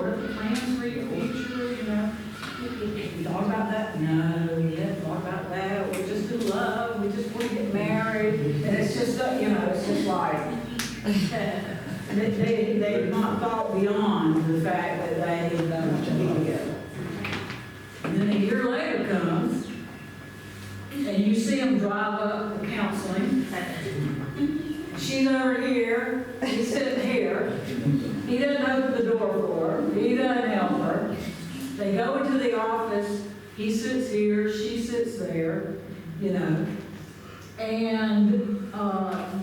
what are the plans for your future, you know? We talk about that? No, we didn't talk about that. We're just in love. We just want to get married. And it's just, you know, it's just like, they've not thought beyond the fact that they want to be together. And then a year later comes, and you see them drive up for counseling. She's over here, he's sitting here. He doesn't open the door for her. He doesn't help her. They go into the office. He sits here, she sits there, you know. And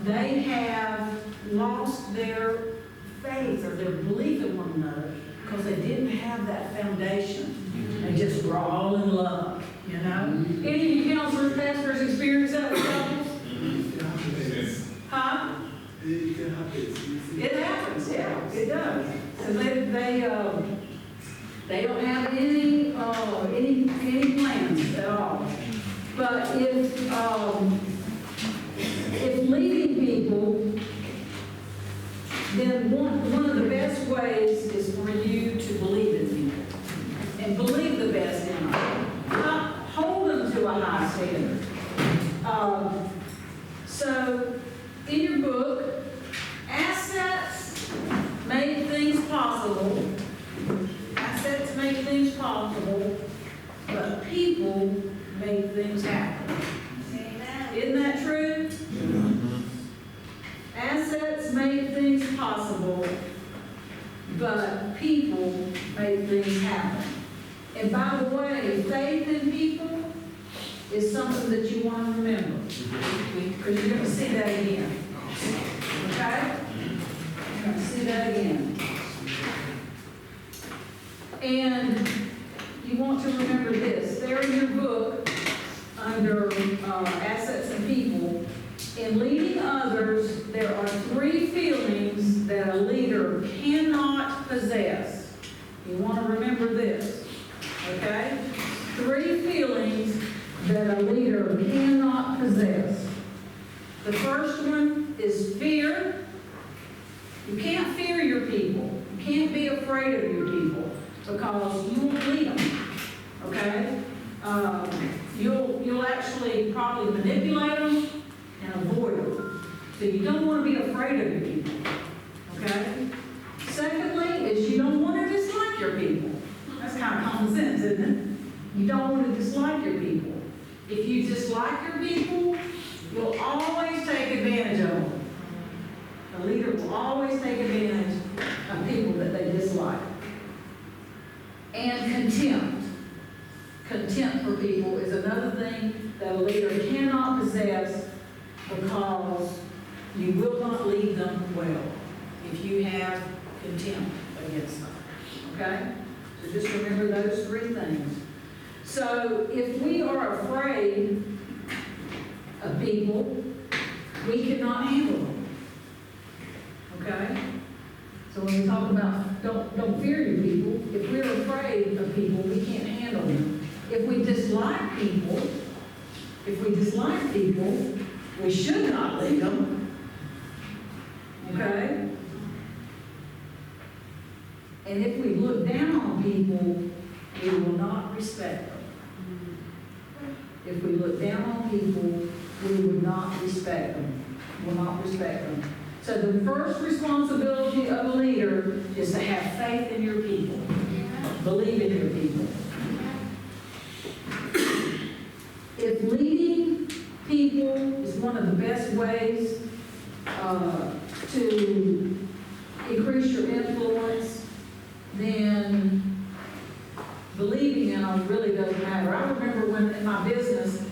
they have lost their faith or their belief in one another because they didn't have that foundation. They just were all in love, you know. Any of you counselors, pastors experience that with couples? Huh? It happens, yeah, it does. So they don't have any plans at all. But if leading people, then one of the best ways is for you to believe in people and believe the best in them. Not hold them to a high standard. So in your book, assets make things possible. Assets make things possible, but people make things happen. Amen. Isn't that true? Mm-hmm. Assets make things possible, but people make things happen. And by the way, faith in people is something that you want to remember, because you're going to see that again. Okay? You're going to see that again. And you want to remember this. There in your book, under assets and people, in leading others, there are 3 feelings that a leader cannot possess. You want to remember this, okay? 3 feelings that a leader cannot possess. The first one is fear. You can't fear your people. You can't be afraid of your people because you won't lead them, okay? You'll actually probably manipulate them and avoid them. So you don't want to be afraid of your people, okay? Secondly, is you don't want to dislike your people. That's kind of common sense, isn't it? You don't want to dislike your people. If you dislike your people, you'll always take advantage of them. A leader will always take advantage of people that they dislike. And contempt. Contempt for people is another thing that a leader cannot possess because you will not lead them well if you have contempt against them. Okay? So just remember those 3 things. So if we are afraid of people, we cannot handle them. Okay? So when we talk about don't fear your people, if we're afraid of people, we can't handle them. If we dislike people, we should not lead them. Okay? And if we look down on people, we will not respect them. If we look down on people, we will not respect them. So the first responsibility of a leader is to have faith in your people. Believe in your people. If leading people is one of the best ways to increase your influence, then believing in them really doesn't matter. I remember when in my business,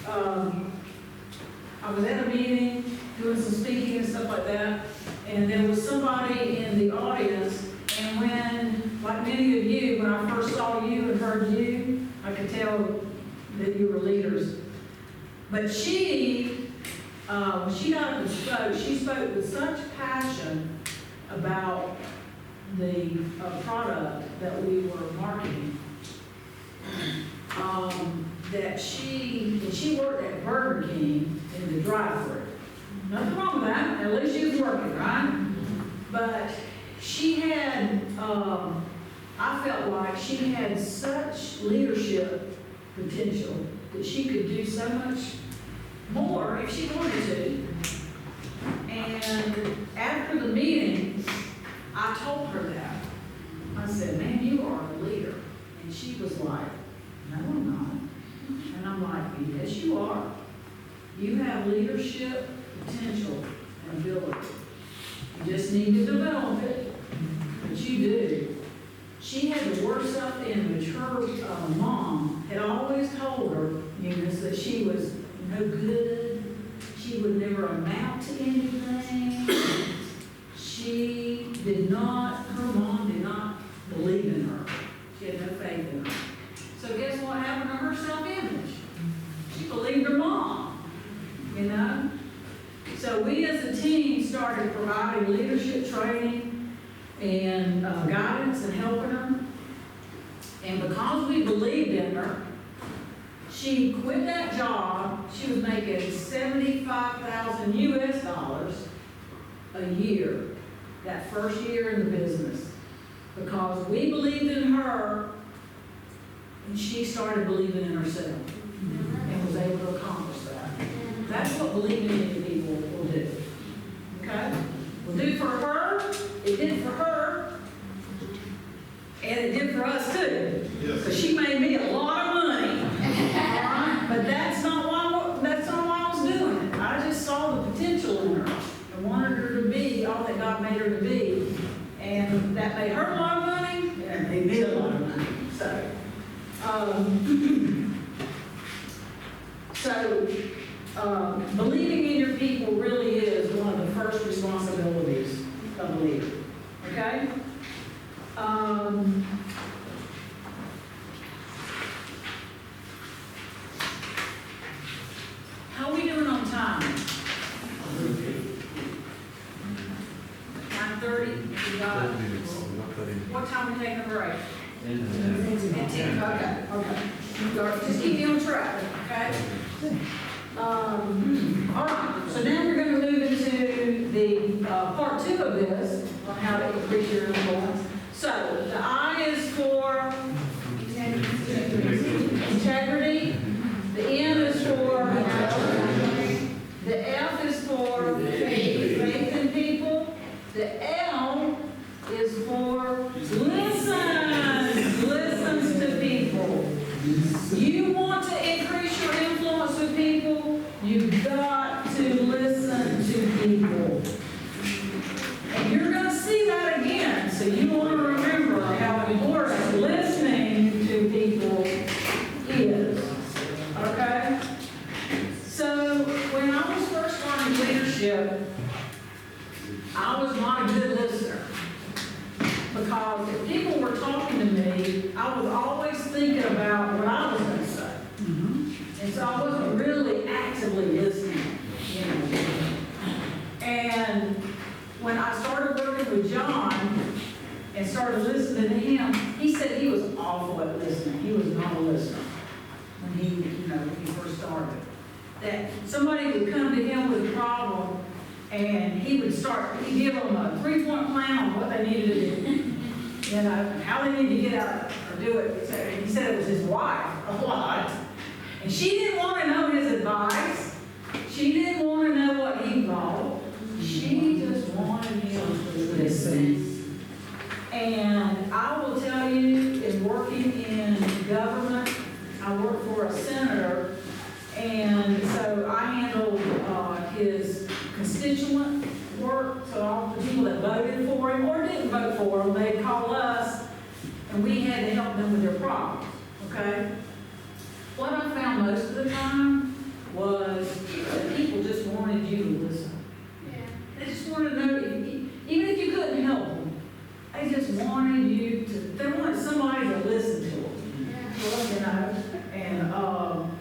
I was at a meeting doing some speaking and stuff like that, and there was somebody in the audience, and when, like many of you, when I first saw you and heard you, I could tell that you were leaders. But she, when she got up and spoke, she spoke with such passion about the product that we were marketing. That she worked at Burger King in the drive-thru. Nothing wrong with that. At least she was working, right? But she had I felt like she had such leadership potential that she could do so much more if she wanted to. And after the meeting, I told her that. I said, man, you are a leader. And she was like, no, I'm not. And I'm like, yes, you are. You have leadership potential and ability. You just need to develop it, but you do. She had the worst self-image. Her mom had always told her, Eunice, that she was no good. She would never amount to anything. Her mom did not believe in her. She had no faith in her. So guess what happened to her self-image? She believed her mom, you know? So we as a team started providing leadership training and guidance and helping her. And because we believed in her, she quit that job. She was making $75,000 US a year, that first year in the business. Because we believed in her, and she started believing in herself and was able to accomplish that. That's what believing in people will do. Okay? Will do for her, it did for her, and it did for us too. Because she made me a lot of money. Alright? But that's not why I was doing it. I just saw the potential in her and wanted her to be all that God made her to be. And that made her a lot of money, and it made me a lot of money. So, believing in your people really is one of the first responsibilities of a leader. Okay? How are we doing on time? 9:30? We got, what time are we taking a break? 10. Okay. Just keep me on track, okay? All right, so now we're going to move into the part 2 of this, on how to increase your influence. So, the I is for integrity, the N is for the F is for faith in people, the L is for listens to people. You want to increase your influence with people, you've got to listen to people. And you're going to see that again, so you want to remember how important listening to people is. Okay? So, when I was first learning leadership, I was not a good listener. Because if people were talking to me, I was always thinking about what I was going to say. And so I wasn't really actively listening, you know. And when I started working with John and started listening to him, he said he was awful at listening. He was not a listener when he first started. That somebody would come to him with a problem, and he'd give them a 3-point plan on what they needed to do. You know, how they needed to get out or do it. He said it was his wife a lot. And she didn't want to know his advice. She didn't want to know what he thought. She just wanted him to listen. And I will tell you, in working in government, I worked for a senator, and so I handled his constituent work, so all the people that voted for him or didn't vote for him, they'd call us, and we had to help them with their problems, okay? What I found most of the time was that people just wanted you to listen. They just wanted to know, even if you couldn't help them, they just wanted they wanted somebody to listen to them. Well, you know, and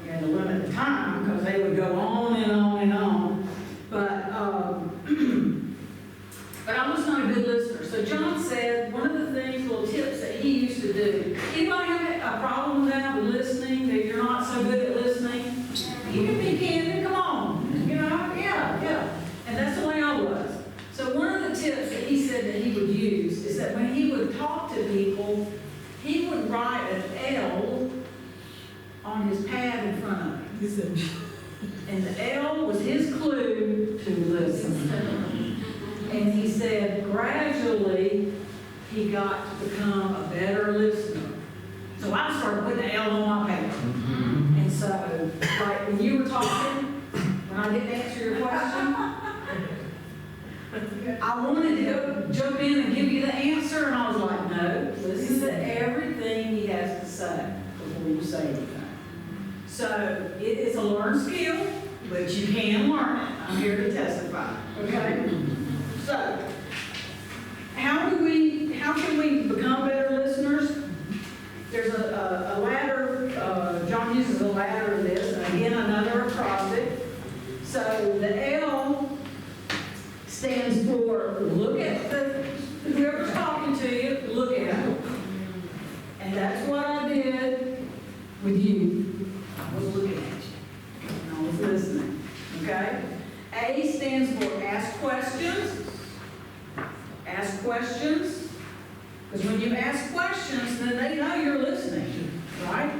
you had to limit the time because they would go on and on and on. But I was not a good listener. So John said one of the little tips that he used to do. Anybody have a problem with that, with listening, that you're not so good at listening? You can be candid, come on. You know, yeah. And that's the way I was. So one of the tips that he said that he would use is that when he would talk to people, write an L on his pad in front of him. He said, And the L was his clue to listen. And he said gradually he got to become a better listener. So I started putting an L on my paper. And so, like when you were talking, when I didn't answer your question, I wanted to go jump in and give you the answer, and I was like, no, listen to everything he has to say before you say anything. So it is a learned skill, but you can learn it. I'm here to testify. Okay? So, how can we become better listeners? There's a ladder, John uses a ladder in this, and again, another acrostic. So the L stands for look at whoever's talking to you, look at them. And that's what I did with you. I was looking at you, and I was listening. Okay? A stands for ask questions. Ask questions. Because when you ask questions, then they know you're listening, right?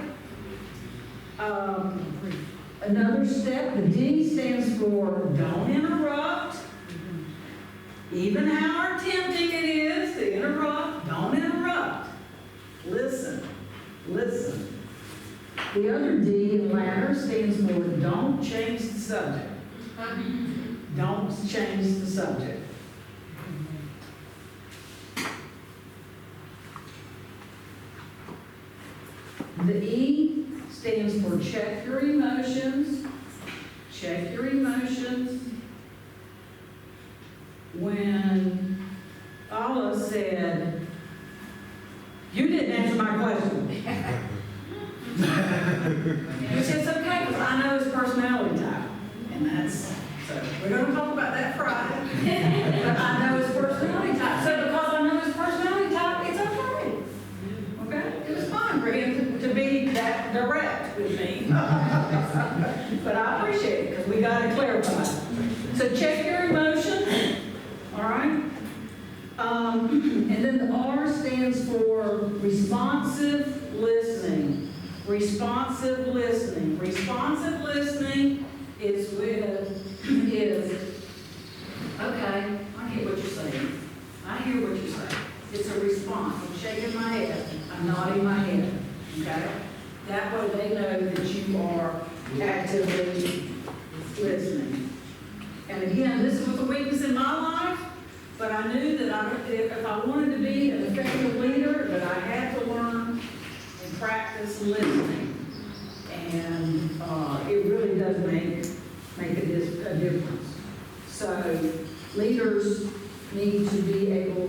Another step, the D stands for don't interrupt. Even how tempting it is to interrupt, don't interrupt. Listen, listen. The other D in ladder stands for don't change the subject. Don't change the subject. The E stands for check your emotions. Check your emotions. When Allah said, you didn't answer my question. Which is okay, because I know his personality type. And that's, so we're going to talk about that Friday. But I know his personality type. So because I know his personality type, it's okay. Okay? It was fine for him to be that direct with me. But I appreciate it, because we got to clarify. So check your emotions. All right? And then the R stands for responsive listening. Responsive listening. Responsive listening is okay, I hear what you're saying. I hear what you're saying. It's a response. I'm shaking my head. I'm nodding my head. Okay? That way they know that you are actively listening. And again, this was a weakness in my life, but I knew that if I wanted to be an effective leader, that I had to learn and practice listening. And it really does make a difference. So leaders need to be able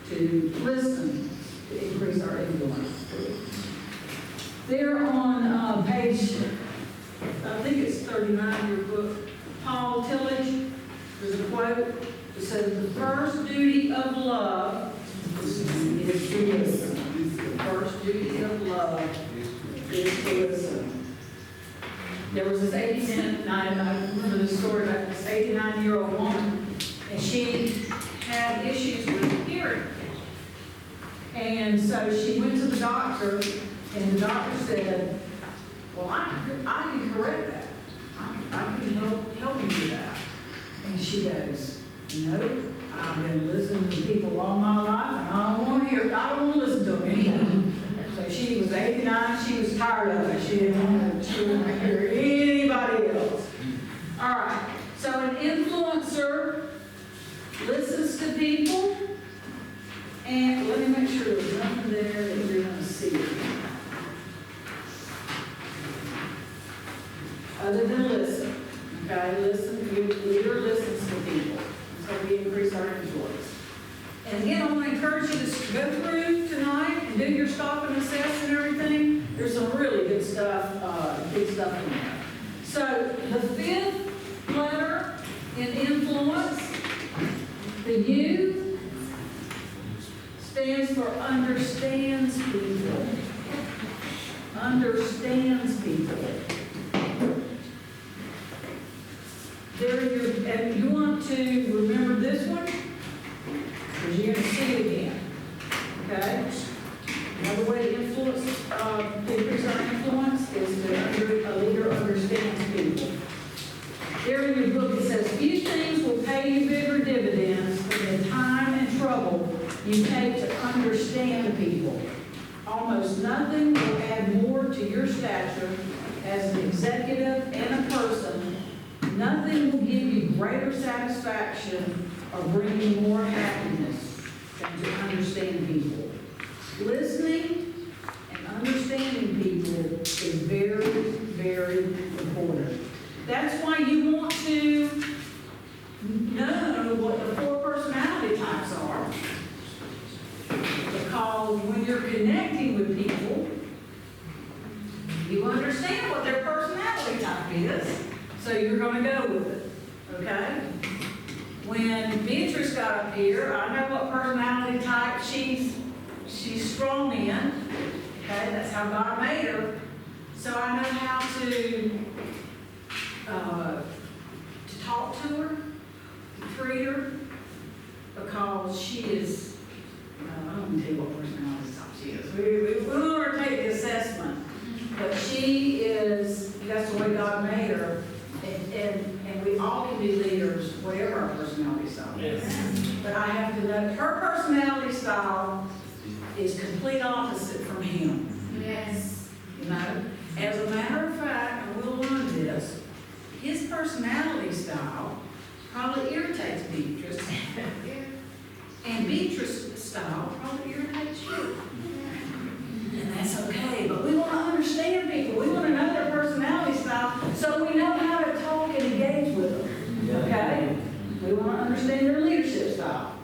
to listen to increase our influence. There on page, I think it's 39 in your book, Paul Tillage, there's a quote that says, the first duty of love is to listen. The first duty of love is to listen. There was this 89, I remember this story about this 89-year-old woman, and she had issues with hearing. And so she went to the doctor, and the doctor said, well, I can correct that. I can help you with that. And she goes, no, I've been listening to people all my life, and I don't want to listen to them anymore. So she was 89, she was tired of it. She didn't want to hear anybody else. All right, so an influencer listens to people, and let me make sure there's nothing there that you're going to see. Other than listen. Okay, listen, your leader listens to people. So we increase our influence. And again, I want to encourage you to go through tonight and do your stop and assess and everything. There's some really good stuff in there. So the fifth letter in influence, the U, stands for understands people. Understands people. And you want to remember this one, because you're going to see it again. Okay? Another way to influence understand people. Almost nothing will add more to your stature as an executive and a person. Nothing will give you greater satisfaction or bring you more happiness than to understand people. Listening and understanding people is very, very important. That's why you want to know what the 4 personality types are. Because when you're connecting with people, you understand what their personality type is, so you're going to go with it, okay? When Beatrice got up here, I know what personality type she's strong in, okay? That's how God made her. So I know how to talk to her, to treat her, because she is, I don't tell you what personality type she is. We will her take the assessment, but she is, that's the way God made her, and we all can be leaders, whatever our personality style is. Yes. But I have to know, her personality style is complete opposite from him. Yes. You know, as a matter of fact, and we'll learn this, his personality style probably irritates Beatrice. And Beatrice's style probably irritates you. And that's okay, but we want to understand people. We want to know their personality style so we know how to talk and engage with them. Okay? We want to understand their leadership style.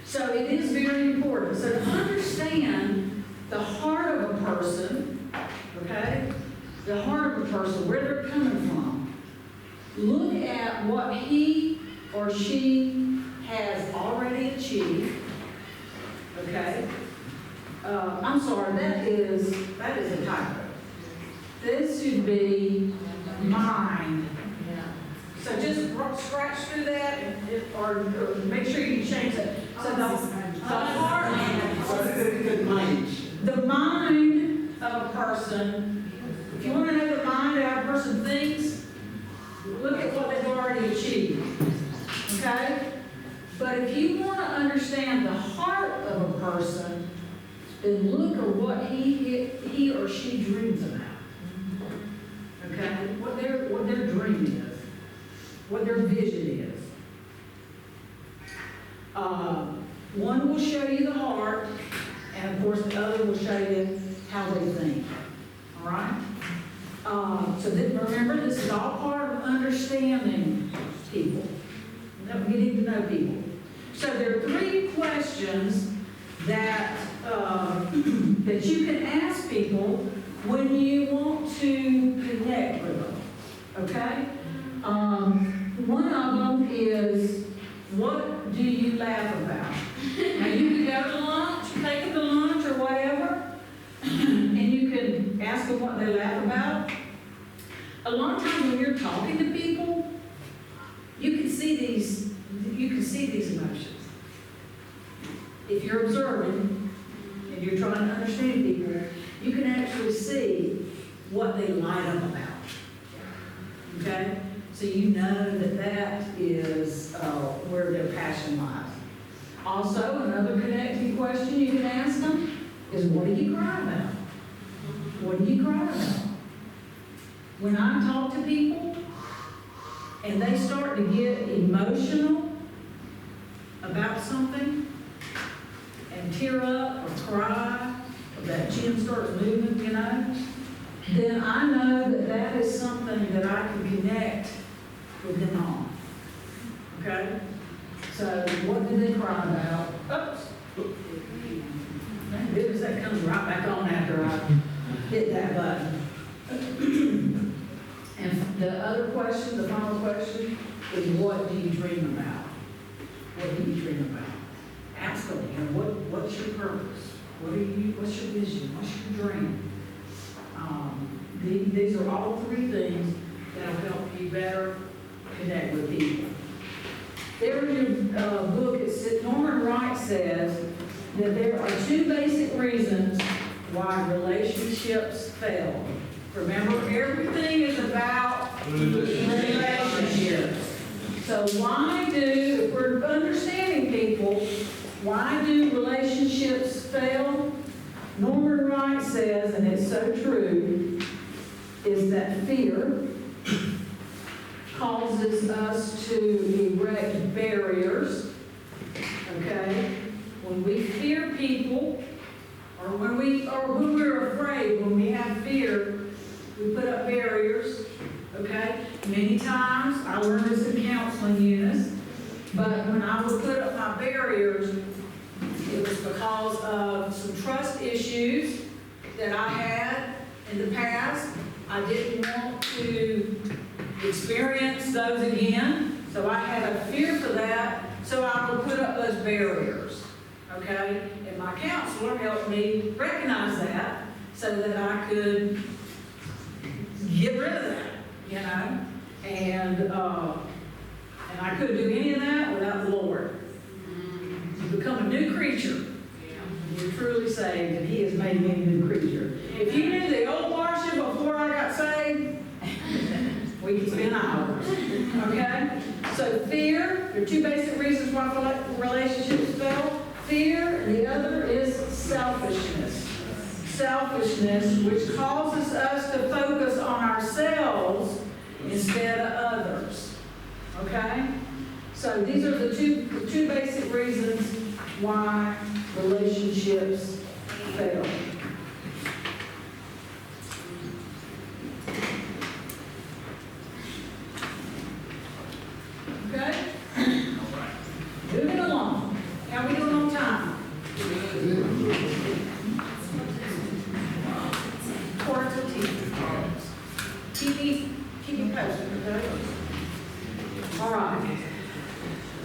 So it is very important. So to understand the heart of a person, okay? The heart of a person, where they're coming from. Look at what he or she has already achieved. Okay? I'm sorry, that is a typo. This should be mind. So just scratch through that or make sure you change it. So the heart, the mind of a person, if you want to know the mind of how a person thinks, look at what they've already achieved. Okay? But if you want to understand the heart of a person, then look at what he or she dreams about. Okay? What their dream is. What their vision is. One will show you the heart, and of course the other will show you how they think. All right? Remember, this is all part of understanding people. Getting to know people. So there are 3 questions that that you can ask people when you want to connect with them. Okay? One of them is, what do you laugh about? Now you can go to lunch, take them to lunch or whatever, and you can ask them what they laugh about. A lot of times when you're talking to people, you can see these emotions. If you're observing and you're trying to understand people, you can actually see what they light up about. Okay? So you know that is where their passion lies. Also, another connecting question you can ask them is, what do you cry about? What do you cry about? When I talk to people and they start to get emotional about something and tear up or cry, or that chin starts moving, you know, then I know that is something that I can connect with them on. Okay? So what do they cry about? Oops. Thank goodness that comes right back on after I hit that button. And the other question, the final question, is what do you dream about? What do you dream about? Ask them, what's your purpose? What's your vision? What's your dream? These are all 3 things that will help you better connect with people. There in your book, Norman Wright says that there are 2 basic reasons why relationships fail. Remember, everything is about relationships. So if we're understanding people, Why do relationships fail? Norman Wright says, and it's so true, is that fear causes us to erect barriers, okay? When we fear people, or when we're afraid, when we have fear, we put up barriers, okay? Many times, I learned this in counseling units, but when I would put up my barriers, it was because of some trust issues that I had in the past. I didn't want to experience those again, so I had a fear for that, so I would put up those barriers, okay? And my counselor helped me recognize that so that I could get rid of that, you know? And I couldn't do any of that without the Lord. You become a new creature. You're truly saved, and He has made me a new creature. If you knew the old Marcia before I got saved, we could spend hours. Okay? So fear, there are two basic reasons why relationships fail. Fear, and the other is selfishness. Selfishness, which causes us to focus on ourselves instead of others. Okay? So these are the two basic reasons why relationships fail. Okay? Moving along. How are we doing on time? Quarter to 10. Keep me posted, okay? All right.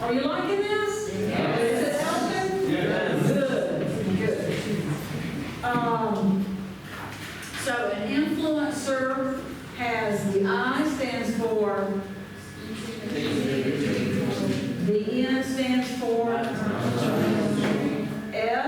Are you liking this? Yes. Is it helping? Yes. Good. So an influencer has the I stands for, the N stands for F.